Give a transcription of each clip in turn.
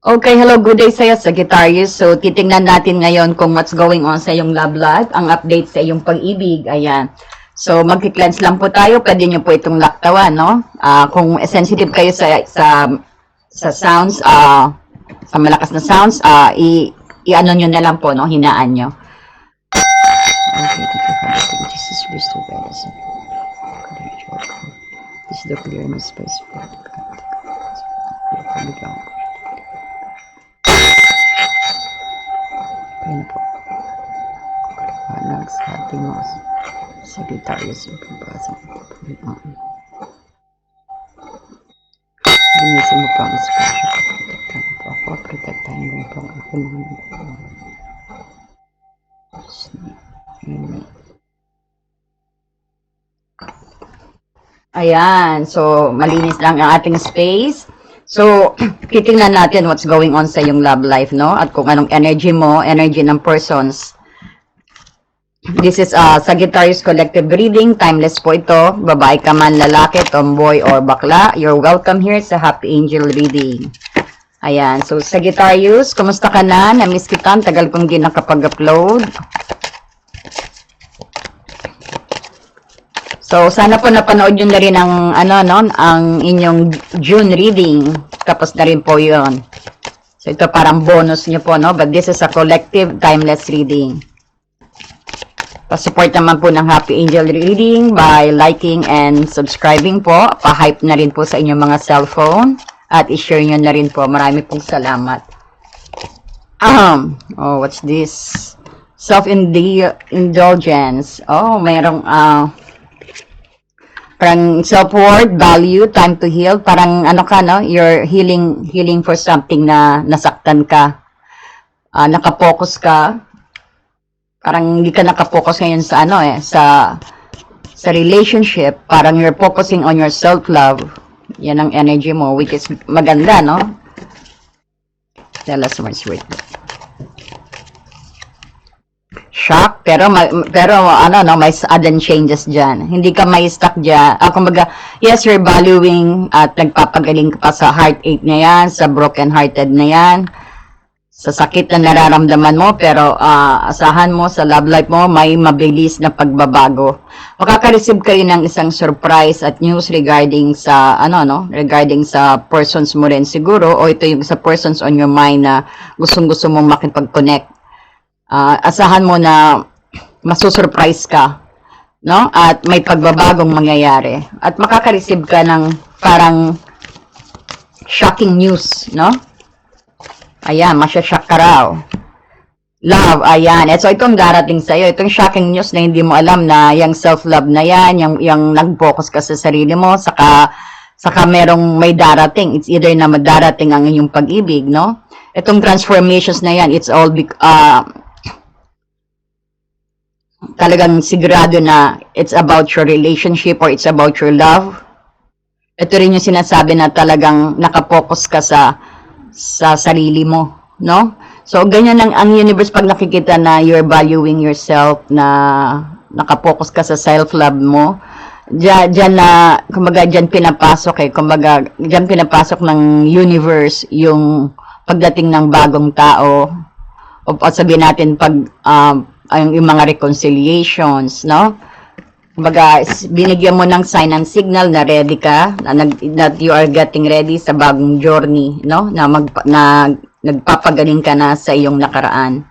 Okay, hello, good day sa'yo, Sagittarius. So, titingnan natin ngayon kung what's going on sa iyong love life, ang update sa iyong pag-ibig, ayan. So, magki-cleanse lang po tayo, pwede nyo po itong laktawan, no? Kung sensitive kayo sa sounds, sa malakas na sounds, i-ano nyo na lang po, no? Hinaan nyo. Okay, thank you, Father. Thank you, Jesus Christ, to guide us. This is the clearness space for the God. Ayan po. Hanag sa ating mga Sagittarius yung pagbasa ng Panginoon. Linisin mo po ang espasyo. Protektahan po ako. Protektahan mo po ang aking mga Amen. Ayan. So, malinis lang ang ating space. So, titingnan natin what's going on sa iyong love life, no? At kung anong energy mo, energy ng persons. This is Sagittarius Collective Reading. Timeless po ito. Babae ka man, lalaki, tomboy, or bakla. You're welcome here sa Happy Angel Reading. Ayan. So, Sagittarius, kumusta ka na? Namiss kita. Tagal kong di nakapag-upload. So, sana po napanood nyo na rin ang, ang inyong June reading. Tapos na rin po yun. So, ito parang bonus nyo po, no? But this is a collective timeless reading. Pa-support naman po ng Happy Angel Reading by liking and subscribing po. Pa-hype na rin po sa inyong mga cellphone. At i-share nyo na rin po. Marami pong salamat. Oh, what's this? Self-indulgence. Oh, mayroong, parang self-worth, value, time to heal. Parang ano ka, no? You're healing for something na nasaktan ka. Nakapokus ka. Parang hindi ka nakapokus ngayon sa sa relationship. Parang you're focusing on your self-love. Yan ang energy mo, which is maganda, no? Tell us more sweet. Shock, pero may sudden changes dyan. Hindi ka may stuck dyan. Kumbaga, yes, you're valuing at nagpapagaling ka pa sa heartache na yan, sa broken hearted na yan, sa sakit na nararamdaman mo, pero asahan mo sa love life mo, may mabilis na pagbabago. Makaka-receive kayo ng isang surprise at news regarding sa, regarding sa persons mo rin siguro, o ito yung sa persons on your mind na gustong-gusto mong makipag-connect. Asahan mo na masusurprise ka, no? At may pagbabagong mangyayari. At makaka-receive ka ng parang shocking news, no? Ayan, masya-shock ka raw. Love, ayan. So, itong darating sa'yo. Itong shocking news na hindi mo alam na yung self-love na yan, yung nag-focus ka sa sarili mo, saka may darating. It's either na madarating ang inyong pag-ibig, no? Itong transformations na yan, it's all talagang sigurado na it's about your relationship or it's about your love. Ito rin yung sinasabi na talagang nakapokus ka sa sarili mo, no? So, ganyan ang universe pag nakikita na you're valuing yourself, na nakapokus ka sa self-love mo. Diyan na, kumbaga, diyan pinapasok diyan pinapasok ng universe yung pagdating ng bagong tao, o sabihin natin yung mga reconciliations, no? Kumbaga, binigyan mo ng sign and signal na ready ka, that you are getting ready sa bagong journey, no? Na nagpapagaling ka na sa iyong nakaraan.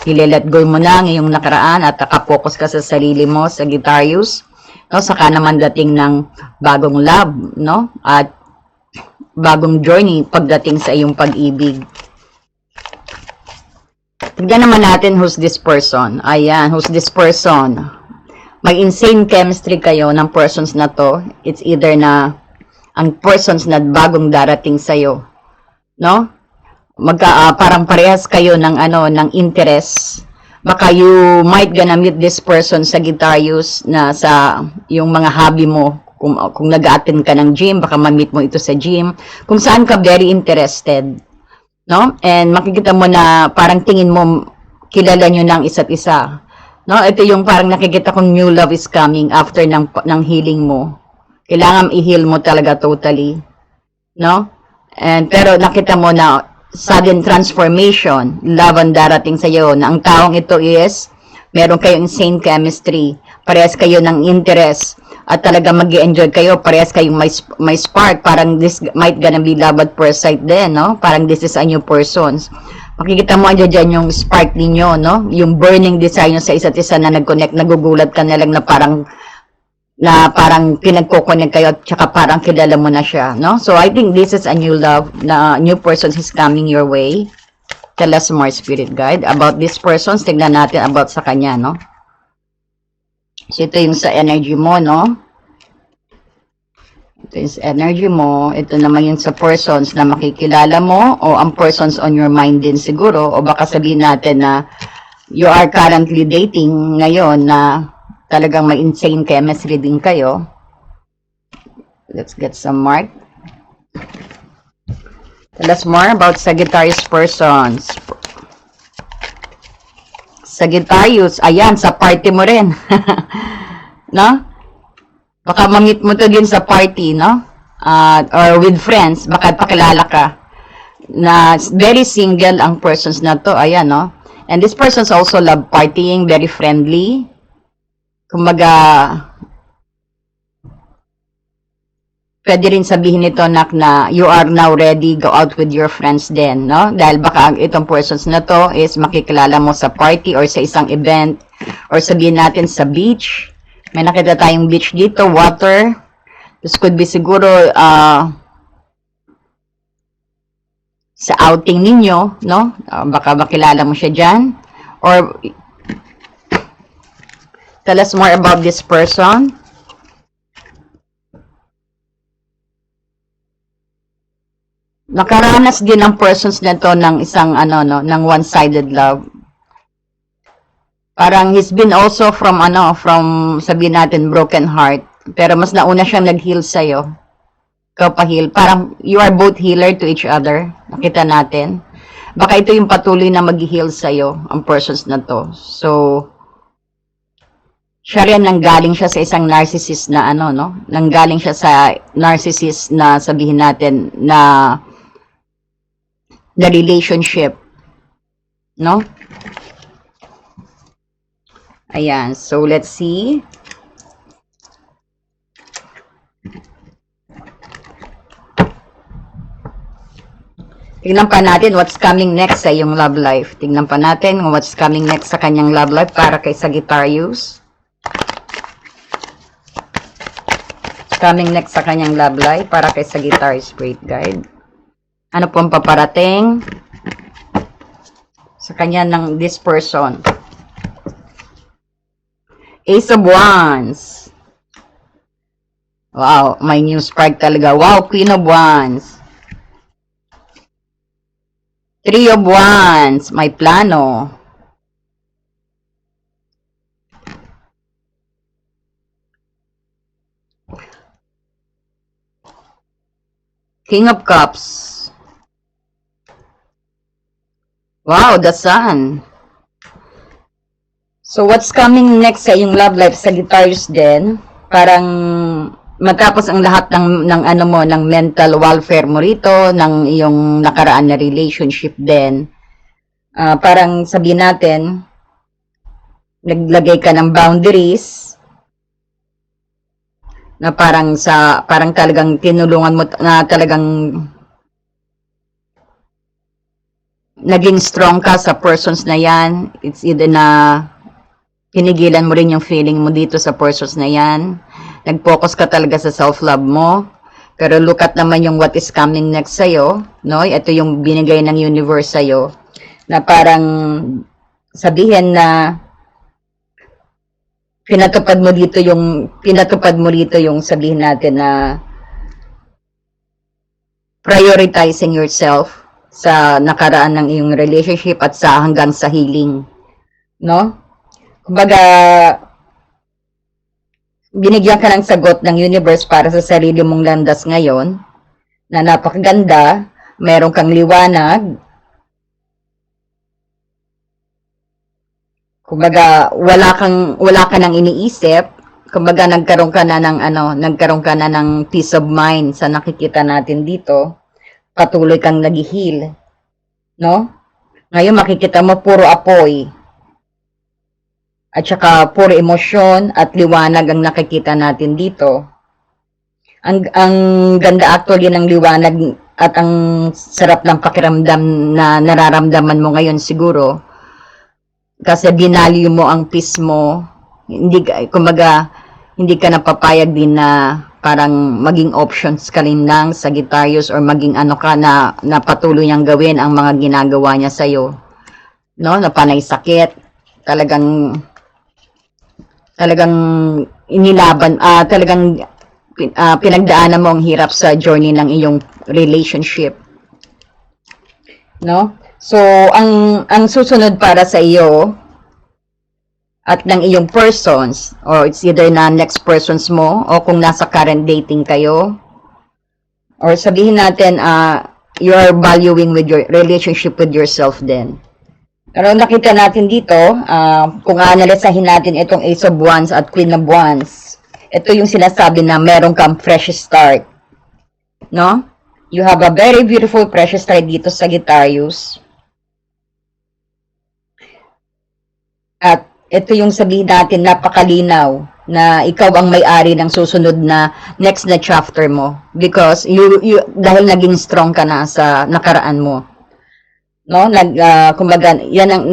I-let go mo na ang iyong nakaraan at nakapokus ka sa sarili mo, Sagittarius, no? Saka naman dating ng bagong love, no? At bagong journey pagdating sa iyong pag-ibig. Tignan naman natin who's this person. Ayan, who's this person? May insane chemistry kayo ng persons na to. It's either na ang persons na bagong darating sa'yo, no? Parang parehas kayo ng interest. Baka you might gonna meet this person, Sagittarius, na sa yung mga hobby mo. Kung nag-attend ka ng gym, baka ma-meet mo ito sa gym. Kung saan ka very interested, no? And makikita mo na parang tingin mo kilala nyo ng isa't isa, no? Ito yung parang nakikita kong new love is coming after ng healing mo. Kailangan i-heal mo talaga totally, no? And pero nakita mo na sudden transformation, love ang darating sa iyo, na ang taong ito is, meron kayong insane chemistry, parehas kayo ng interest, at talaga mag-enjoy kayo, parehas kayong may spark, parang this might gonna be love at first sight din, no? Parang this is a new persons. Makikita mo dyan yung spark ninyo, no? Yung burning desire nyo sa isa't isa na nag-connect, nagugulat ka na lang na parang pinagko-connect kayo at saka parang kilala mo na siya, no? So, I think this is a new love, na new person is coming your way. Tell us more, Spirit Guide, about this person. Tignan natin about sa kanya, no? So, ito yung sa energy mo, no? Ito yung sa energy mo. Ito naman yung sa persons na makikilala mo o ang persons on your mind din siguro. O baka sabihin natin na you are currently dating ngayon na talagang may insane chemistry din kayo. Let's get some mark. Tell us more about Sagittarius persons. Sagittarius, ayan, sa party mo rin. No? Baka mamit mo to din sa party, no? Or with friends, baka pakilala ka. Na very single ang persons na to, ayan, no? And this persons also love partying, very friendly. Kumbaga, pwede rin sabihin nito, nak, na you are now ready, go out with your friends din, no? Dahil baka itong persons na to is makikilala mo sa party or sa isang event or sabihin natin sa beach. May nakita tayong beach dito, water. This could be siguro sa outing ninyo, no? Baka makilala mo siya dyan. Or tell us more about this person. Nakaranas din ang persons na to ng isang ng one-sided love. Parang he's been also from sabihin natin broken heart, pero mas nauna siyang nag-heal sa iyo. Ikaw pa heal. Parang you are both healer to each other. Nakita natin. Baka ito yung patuloy na mag-heal sa iyo, ang persons na to. So siya rin nanggaling siya sa isang narcissist na nanggaling siya sa narcissist na sabihin natin na relationship, no? Ayan, so let's see. Tingnan pa natin what's coming next sa iyong love life. Tingnan pa natin what's coming next sa kanyang love life para kay Sagittarius. Coming next sa kanyang love life para kay Sagittarius, Spirit Guide. Ano po ang paparating sa kanya ng this person? Ace of Wands. Wow, may new spark talaga. Wow, Queen of Wands. Three of Wands. May plano. King of Cups. Wow, the Sun. So, what's coming next sa yung love life, Sagittarius din? Parang matapos ang lahat ng mental welfare mo rito, ng iyong nakaraan na relationship din. Parang sabihin natin, naglagay ka ng boundaries na parang talagang tinulungan mo na talagang naging strong ka sa persons na yan. It's either na pinigilan mo rin yung feeling mo dito sa persons na yan. Nag-focus ka talaga sa self-love mo. Pero look at naman yung what is coming next sa'yo. No? Ito yung binigay ng universe sa'yo. Na parang sabihin na pinatupad mo dito yung sabihin natin na prioritizing yourself sa nakaraan ng iyong relationship at sa hanggang sa healing. No? Kumbaga, binigyan ka ng sagot ng universe para sa sarili mong landas ngayon, na napakaganda, meron kang liwanag, kumbaga, wala ka nang iniisip, kumbaga, nagkaroon ka na ng peace of mind sa nakikita natin dito, patuloy kang nag-heal, no? Ngayon makikita mo puro apoy at saka puro emosyon at liwanag ang nakikita natin dito. Ang ganda actually ng liwanag at ang sarap ng pakiramdam na nararamdaman mo ngayon siguro kasi binalyo mo ang peace mo. Hindi kumbaga hindi ka napapayag din na parang maging options ka rin lang sa Sagittarius or maging ano ka na patuloy niyang gawin ang mga ginagawa niya sa'yo. No? Na panay sakit. Talagang inilaban, talagang pinagdaanan mo ang hirap sa journey ng iyong relationship. No? So, ang susunod para sa iyo at ng iyong persons, or it's either na next persons mo, o kung nasa current dating kayo, or sabihin natin, you are valuing with your relationship with yourself din. Pero nakita natin dito, kung analisahin natin itong Ace of Wands at Queen of Wands, ito yung sinasabi na meron kang fresh start. No? You have a very beautiful fresh start dito sa Sagittarius. At ito yung sabihin natin, napakalinaw na ikaw ang may-ari ng susunod na next na chapter mo. Because dahil naging strong ka na sa nakaraan mo. No? Kumbaga, yan ang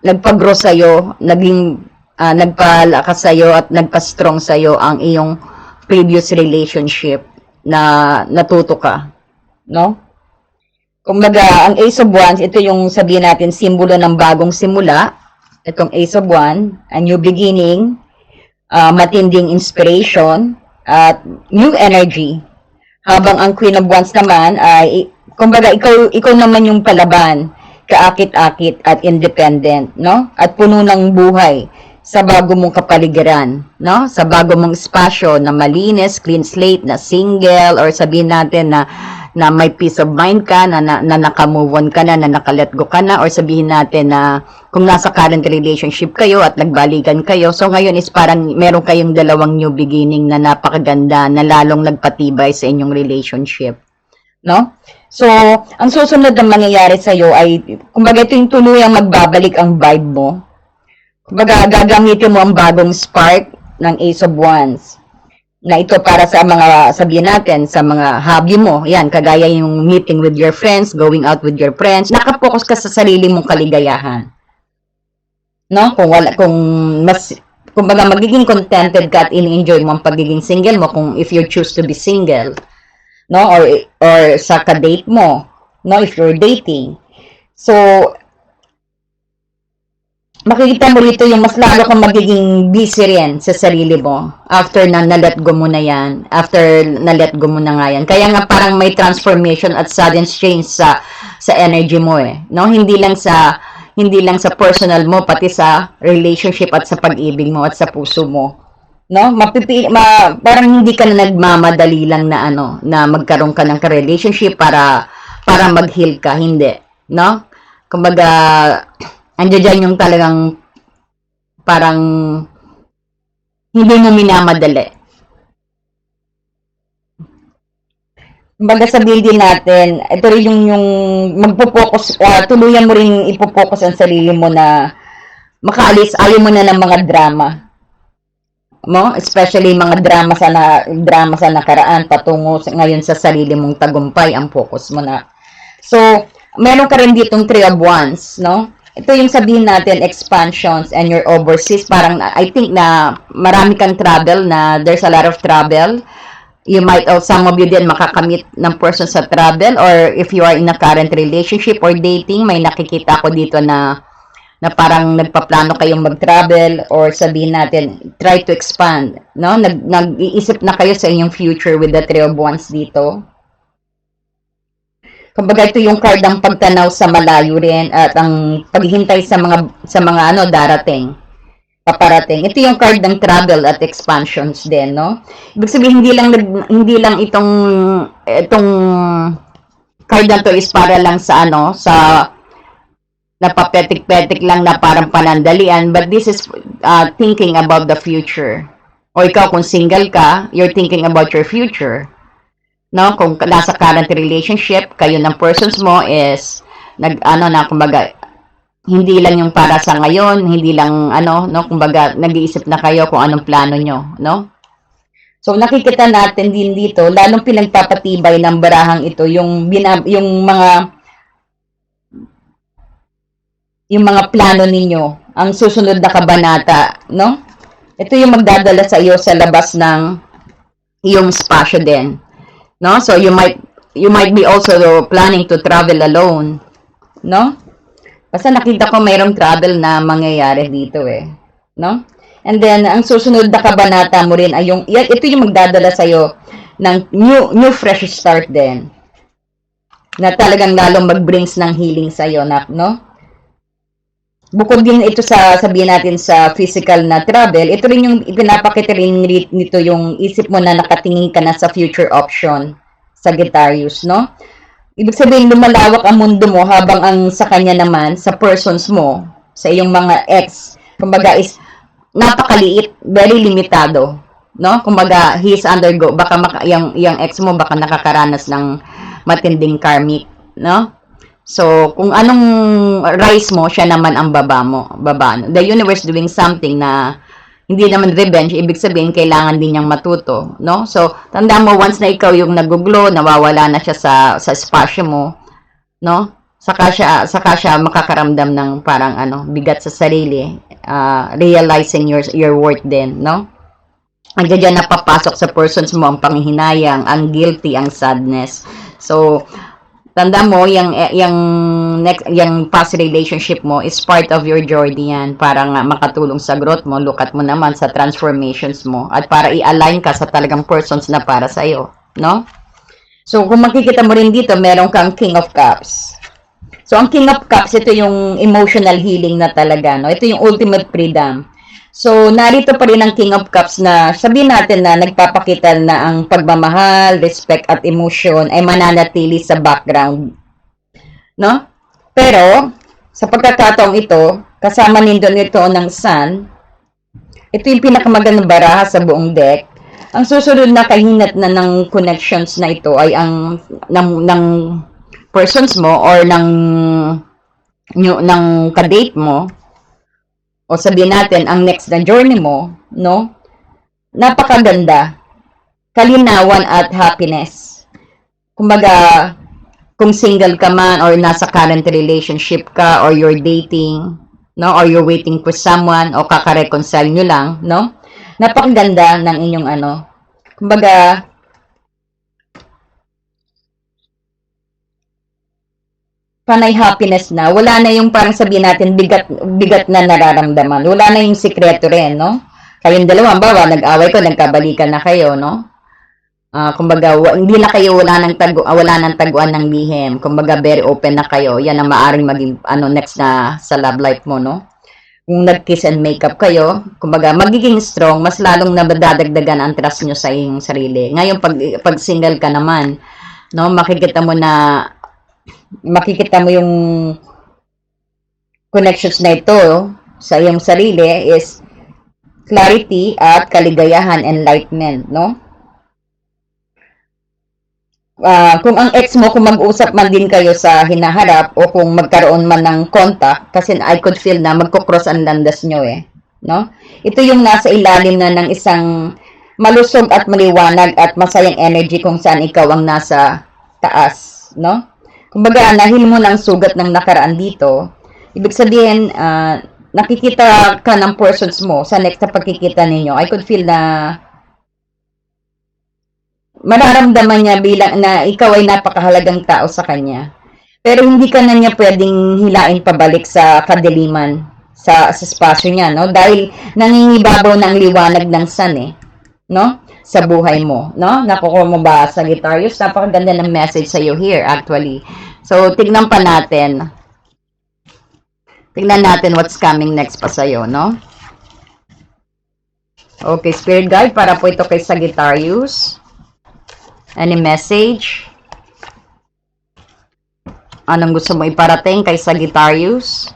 nagpag-grow sa'yo, nagpalakas sa'yo at nagpa-strong sa'yo ang iyong previous relationship na natuto ka. No? Kumbaga, ang Ace of Wands, ito yung sabihin natin, simbolo ng bagong simula. Itong Ace of Wands, a new beginning, matinding inspiration, at new energy. Habang ang Queen of Wands naman ay, kumbaga, ikaw naman yung palaban, kaakit-akit at independent, no? At puno ng buhay sa bago mong kapaligiran, no? Sa bago mong espasyo na malinis, clean slate, na single, or sabihin natin na may peace of mind ka, na naka-move on ka na naka-let go ka na, or sabihin natin na kung nasa current relationship kayo at nagbalikan kayo, so ngayon is parang meron kayong dalawang new beginning na napakaganda, na lalong nagpatibay sa inyong relationship, no? So, ang susunod na mangyayari sa'yo ay, kumbaga ito yung tuluyang magbabalik ang vibe mo. Kumbaga, gagamitin mo ang bagong spark ng Ace of Wands. Na ito para sa mga, sabihin natin, sa mga hobby mo. Yan, kagaya yung meeting with your friends, going out with your friends. Nakapokus ka sa sarili mong kaligayahan. No? Kumbaga, magiging contented ka at in-enjoy mo ang pagiging single mo if you choose to be single. No? Or sa ka-date mo. No? If you're dating. So, makikita mo rito yung mas lalo kang magiging busy rin sa sarili mo after na na-let go mo na yan. After na-let go mo na nga yan. Kaya nga parang may transformation at sudden change sa energy mo eh. No? Hindi lang sa personal mo, pati sa relationship at sa pag-ibig mo at sa puso mo. No? Parang hindi ka na nagmamadali lang na magkaroon ka ng relationship para mag-heal ka. Hindi. No? Kumbaga, andiyan yung talagang parang hindi mo minamadali. Kumbaga sabihin din natin, ito rin yung magpo-focus, tuluyan mo rin ipo-focus ang sarili mo na makaalis, ayaw mo na ng mga drama. No? Especially mga drama sa nakaraan patungo ngayon sa sarili mong tagumpay ang focus mo na. So, meron ka rin ditong 3 of Wands, no? Ito yung sabihin natin, expansions and your overseas. Parang, I think na marami kang travel, na there's a lot of travel. You might, some of you din makakamit ng person sa travel, or if you are in a current relationship or dating, may nakikita ko dito na parang nagpaplano kayong mag-travel, or sabihin natin, try to expand. No? Nag-iisip na kayo sa inyong future with the 3 of Wands dito. Kumbaga ito yung card ng pagtanaw sa malayo rin at ang paghihintay sa mga darating, paparating. Ito yung card ng travel at expansions din, no? Ibig sabihin hindi lang itong card na to is para lang sa napapetik-petik lang na parang panandalian, but this is thinking about the future. O ikaw kung single ka, you're thinking about your future. No, kung nasa current relationship, kayo ng persons mo is ano na, kumbaga, hindi lang yung para sa ngayon, hindi lang ano, no, kumbaga nag-iisip na kayo kung anong plano nyo, no? So nakikita natin din dito, lalong pinagpapatibay ng barahang ito yung mga plano ninyo, ang susunod na kabanata, no? Ito yung magdadala sa iyo sa labas ng iyong spasyo din, no? So you might be also planning to travel alone, no? Basta nakita ko mayroong travel na mangyayari dito eh, no? And then ang susunod na kabanata mo rin ay ito yung magdadala sa iyo ng new fresh start din. Na talagang lalong mag-brings ng healing sa iyo, no? Bukod din ito sa sabihin natin sa physical na travel, ito rin yung ipinapakita rin nito yung isip mo na nakatingin ka na sa future option, Sagittarius, no? Ibig sabihin, lumalawak ang mundo mo habang ang sa kanya naman, sa persons mo, sa iyong mga ex, kumbaga is napakaliit, very limitado, no? Kumbaga, baka yung ex mo baka nakakaranas ng matinding karmic, no? So, kung anong rise mo, siya naman ang baba. The universe doing something na hindi naman revenge, ibig sabihin, kailangan din niyang matuto, no? So, tanda mo, once na ikaw yung nag-glow, nawawala na siya sa spasyo mo, no? Saka siya makakaramdam ng parang bigat sa sarili, realizing your worth din, no? Andiyan dyan napapasok sa persons mo ang panghihinayang, ang guilty, ang sadness. So, tanda mo, yung past relationship mo is part of your journey yan para nga makatulong sa growth mo. Look at mo naman sa transformations mo at para i-align ka sa talagang persons na para sa'yo, no? So, kung makikita mo rin dito, meron kang King of Cups. So, ang King of Cups, ito yung emotional healing na talaga, no? Ito yung ultimate freedom. So, narito pa rin ang King of Cups na sabihin natin na nagpapakita na ang pagmamahal, respect at emotion ay mananatili sa background. No? Pero, sa pagkakataong ito, kasama nindon ito ng Sun, ito yung pinakamagandang baraha sa buong deck. Ang susunod na kahinat na ng connections na ito ay ang ng persons mo or ng kadate mo, o sabihin natin, ang next na journey mo, no? Napakaganda. Kalinawan at happiness. Kumbaga, kung single ka man or nasa current relationship ka or you're dating, no? Or you're waiting for someone o kakareconcile nyo lang, no? Napakaganda ng inyong kumbaga, panay happiness na, wala na yung parang sabihin natin bigat na nararamdaman. Wala na yung sikreto rin, no? Kayong dalawa, bawa, nag-away ko, nagkabalikan na kayo, no? Kumbaga, hindi na kayo wala nang taguan ng lihim. Kumbaga, very open na kayo. Yan ang maaring maging next na sa love life mo, no? Kung nag-kiss and makeup kayo, kumbaga, magiging strong, mas lalong nadadagdagan ang trust nyo sa iyong sarili. Ngayon, pag single ka naman, no, makikita mo yung connections na ito sa iyong sarili is clarity at kaligayahan, enlightenment, no? Kung ang ex mo, kung mag-usap man din kayo sa hinaharap o kung magkaroon man ng contact, kasi I could feel na magkukross ang landas nyo no? Ito yung nasa ilalim na ng isang malusog at maliwanag at masayang energy kung saan ikaw ang nasa taas, no? Kumbaga, nahil mo ng sugat ng nakaraan dito, ibig sabihin, nakikita ka ng persons mo sa next na pagkikita ninyo. I could feel na mararamdaman niya bilang na ikaw ay napakahalagang tao sa kanya. Pero hindi ka na niya pwedeng hilain pabalik sa kadiliman, sa spasyo niya, no? Dahil nangingibabaw ng liwanag ng sun, no? Sa buhay mo, no? Nakukuha mo ba, Sagittarius? Napakaganda ng message sa iyo here, actually. So, tignan natin what's coming next pa sa iyo, no? Okay, Spirit Guide, para po ito kay Sagittarius. Any message? Anong gusto mo iparating kay Sagittarius?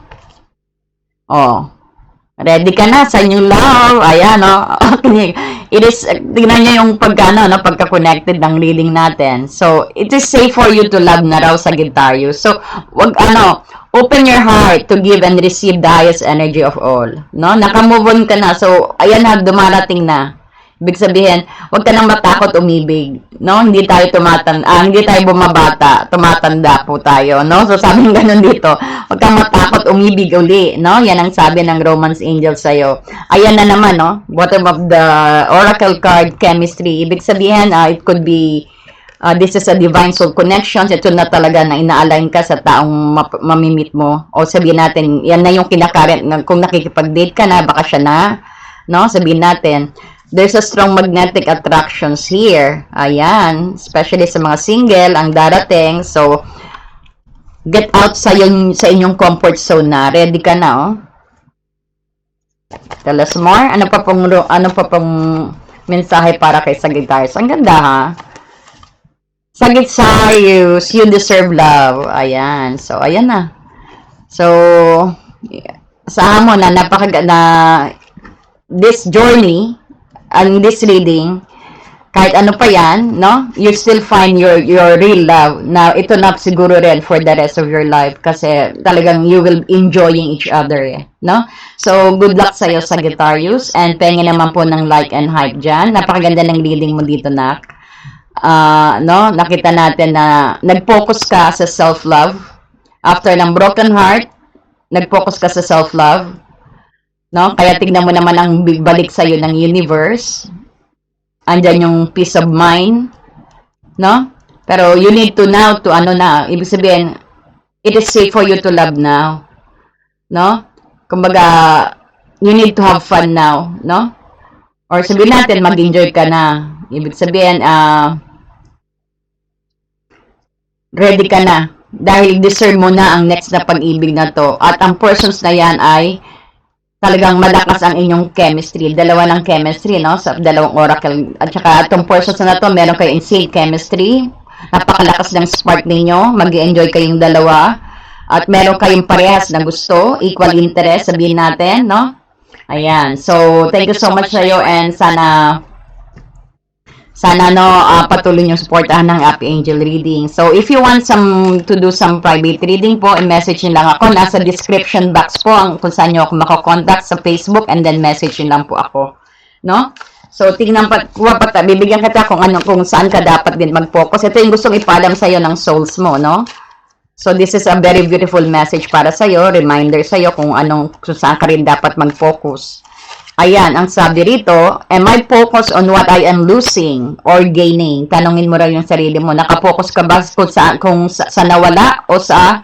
Ready ka na sa inyong love. Ayan, no? Okay. It is, tingnan nyo yung pagkano, no? Pagka-connected ng reading natin. So, it is safe for you to love na raw sa Sagittarius. So, wag, open your heart to give and receive the highest energy of all. No? Naka-move on ka na. So, ayan na, dumarating na. Ibig sabihin, huwag ka nang matakot umibig, no? Hindi tayo hindi tayo bumabata, tumatanda po tayo, no? So sabi ng ganun dito, huwag kang matakot umibig uli, no? Yan ang sabi ng Romance Angel sa'yo. Ayan na naman, no? Bottom of the Oracle card, chemistry. Ibig sabihin, it could be this is a divine soul connections. Ito na talaga na ina-align ka sa taong mamimit mo. O sabihin natin, yan na yung kinakaret. Kung nakikipag-date ka na, baka siya na, no? Sabihin natin, there's a strong magnetic attractions here. Ayan. Especially sa mga single, ang darating. So, get out sa inyong comfort zone na. Ready ka na, oh. Tell us more. Ano pa pong mensahe para kay Sagittarius? Ang ganda, ha? Sagittarius, you deserve love. Ayan. So, ayan na. So, saan mo na this journey, and this reading, kahit ano pa yan, no? You still find your real love. Now, ito na siguro rin for the rest of your life kasi talagang you will enjoying each other, no? So, good luck sa'yo, Sagittarius. And pengin naman po ng like and hype dyan. Napakaganda ng reading mo dito, Nak. No? Nakita natin na nag-focus ka sa self-love. After ng broken heart, nag-focus ka sa self-love. No? Kaya tignan mo naman ang balik sa'yo ng universe. Andyan yung peace of mind. No? Pero you need to now to ibig sabihin, it is safe for you to love now. No? Kumbaga, you need to have fun now. No? Or sabihin natin, mag-enjoy ka na. Ibig sabihin, ready ka na. Dahil deserve mo na ang next na pag-ibig na to. At ang persons na yan ay talagang malakas ang inyong chemistry. Dalawa ng chemistry, no? Sa dalawang oracle. At saka itong persons na to, meron kayo insane chemistry. Napakalakas ng spark ninyo. Mag-enjoy kayong dalawa. At meron kayong parehas na gusto. Equal interest, sabihin natin, no? Ayan. So, thank you so much sa'yo and sana patuloy nyo supportahan ng Happy Angel Reading. So, if you want to do some private reading po, i-message nyo lang ako. Nasa description box po kung saan nyo ako makakontakt sa Facebook and then message nyo lang po ako. No? So, tingnan bibigyan kita kung saan ka dapat din mag-focus. Ito yung gustong ipaalam sa'yo ng souls mo, no? So, this is a very beautiful message para sa'yo, reminder sa'yo kung saan ka rin dapat mag-focus. Ayan, ang sabi rito, am I focused on what I am losing or gaining? Tanungin mo rin yung sarili mo. Nakapokus ka ba kung sa nawala o sa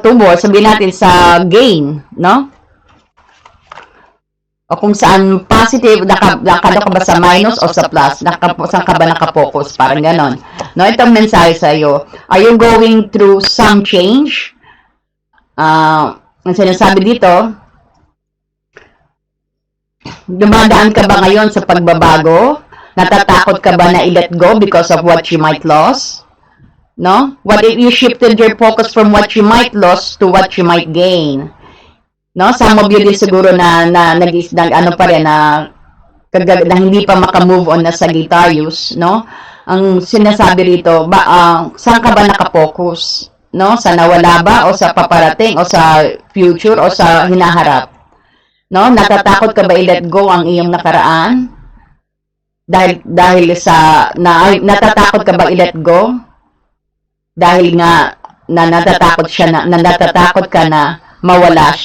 tubo? Sabihin natin sa gain, no? O kung saan positive, nakado ka ba sa minus o sa plus? Saan ka ba nakapokus? Parang ganon. No, itong mensahe sa'yo. Are you going through some change? Ang sinasabi dito, dumadaan ka ba ngayon sa pagbabago? Natatakot ka ba na i-let go because of what you might lose? No? What if you shifted your focus from what you might lose to what you might gain? No? Some of you din siguro na hindi pa makamove on na Sagittarius, no? Ang sinasabi rito, saan ka ba nakapokus? No? Sa nawala ba o sa paparating o sa future o sa hinaharap? No, natatakot ka ba i-let go ang iyong nakaraan? Natatakot ka ba i-let go? Dahil nga natatakot ka na mawala.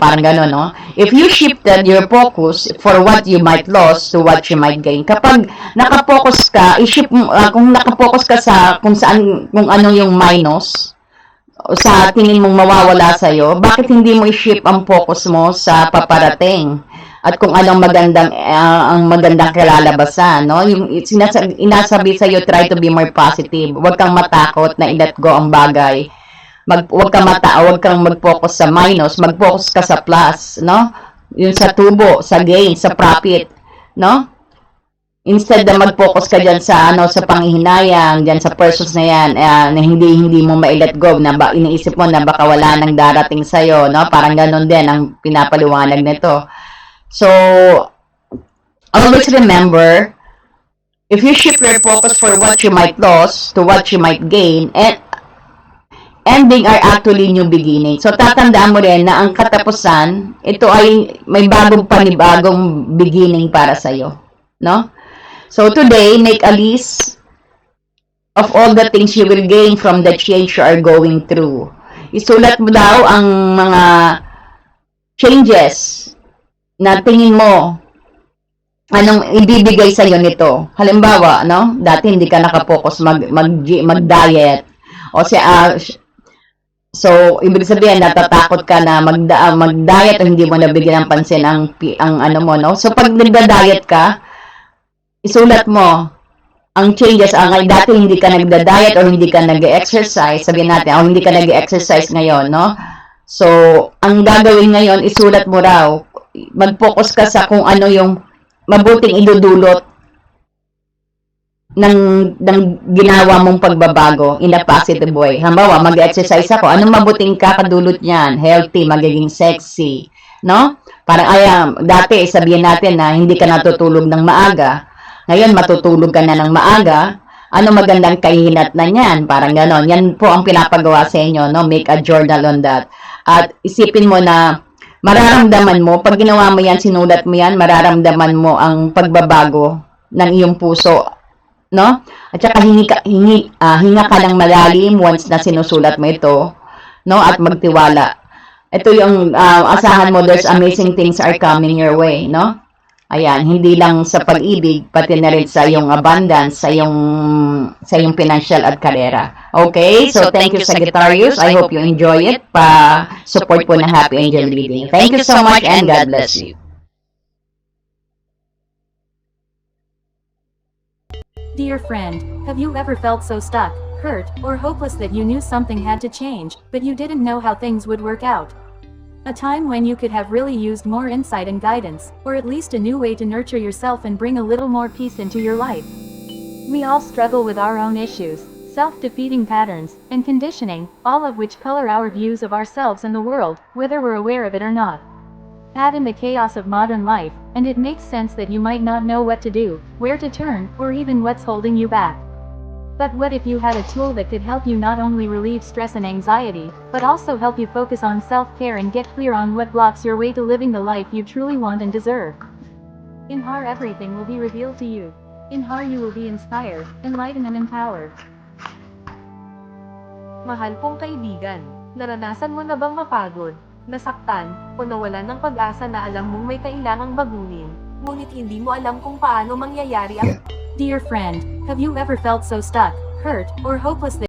Parang gano'n, no? If you shifted your focus for what you might lose to what you might gain. Kapag nakapokus ka, kung nakapokus ka sa kung ano yung minus, sa tingin mong mawawala sa'yo, bakit hindi mo i-shift ang focus mo sa paparating? At kung anong ang magandang kalalabasan, no? Yung inasabi sa'yo, try to be more positive. Huwag kang matakot na i-let go ang bagay. Huwag kang mag-focus sa minus, mag-focus ka sa plus, no? Yung sa tubo, sa gain, sa profit, no? instead na mag-focus ka dyan sa ano sa panghihinayang dyan sa persons na yan na hindi mo ma-let go na iniisip mo na baka wala nang darating sa no, parang ganon din ang pinapaliwanag nito. So always remember, if you shift your focus for what you might lose to what you might gain, and ending are actually new beginning. So, tatandaan mo rin na ang katapusan, ito ay may panibagong beginning para sa'yo. No? So, today, make a list of all the things you will gain from the change you are going through. Isulat mo daw ang mga changes na tingin mo anong ibibigay sa'yo nito. Halimbawa, no? Dati hindi ka nakapokus mag-diet. O so, ibig sabihin, natatakot ka na mag-diet o hindi mo nabigyan ng pansin ang ano mo, no? So, pag nagda-diet ka, isulat mo ang changes. Dati hindi ka nagda-diet o hindi ka nag-exercise, sabihin natin, o hindi ka nag-exercise ngayon, no? So, ang gagawin ngayon, isulat mo raw. Mag-focus ka sa kung ano yung mabuting idudulot ng ginawa mong pagbabago in a positive way. Halimbawa, mag-exercise ako. Anong mabuting kakadulot niyan? Healthy, magiging sexy. No? Parang, dati, sabihin natin na hindi ka natutulog ng maaga. Ngayon, matutulog ka na ng maaga. Ano magandang kahinat na niyan? Parang ganon. Yan po ang pinapagawa sa inyo. No? Make a journal on that. At isipin mo na mararamdaman mo, pag ginawa mo yan, sinulat mo yan, mararamdaman mo ang pagbabago ng iyong puso. No? At saka hinga ka ng malalim once na sinusulat mo ito, no? At magtiwala. Ito yung asahan mo, there's amazing things are coming your way, no? Ayan, hindi lang sa pag-ibig, pati na rin sa iyong abundance, sa iyong financial at karera. Okay? So, thank you, Sagittarius. I hope you enjoy it. Pa-support po ng Happy Angel Reading. Thank you so much and God bless you. Dear friend, have you ever felt so stuck, hurt, or hopeless that you knew something had to change, but you didn't know how things would work out? A time when you could have really used more insight and guidance, or at least a new way to nurture yourself and bring a little more peace into your life. We all struggle with our own issues, self-defeating patterns, and conditioning, all of which color our views of ourselves and the world, whether we're aware of it or not. Add in the chaos of modern life, and it makes sense that you might not know what to do, where to turn, or even what's holding you back. But what if you had a tool that could help you not only relieve stress and anxiety, but also help you focus on self-care and get clear on what blocks your way to living the life you truly want and deserve? In HAR, everything will be revealed to you. In HAR, you will be inspired, enlightened, and empowered. Mahal kong kaibigan, naranasan mo na bang mapagod, nasaktan, o nawalan ng pag-asa na alam mong may kailangang baguhin, ngunit hindi mo alam kung paano mangyayari ang... Dear friend, have you ever felt so stuck, hurt, or hopeless that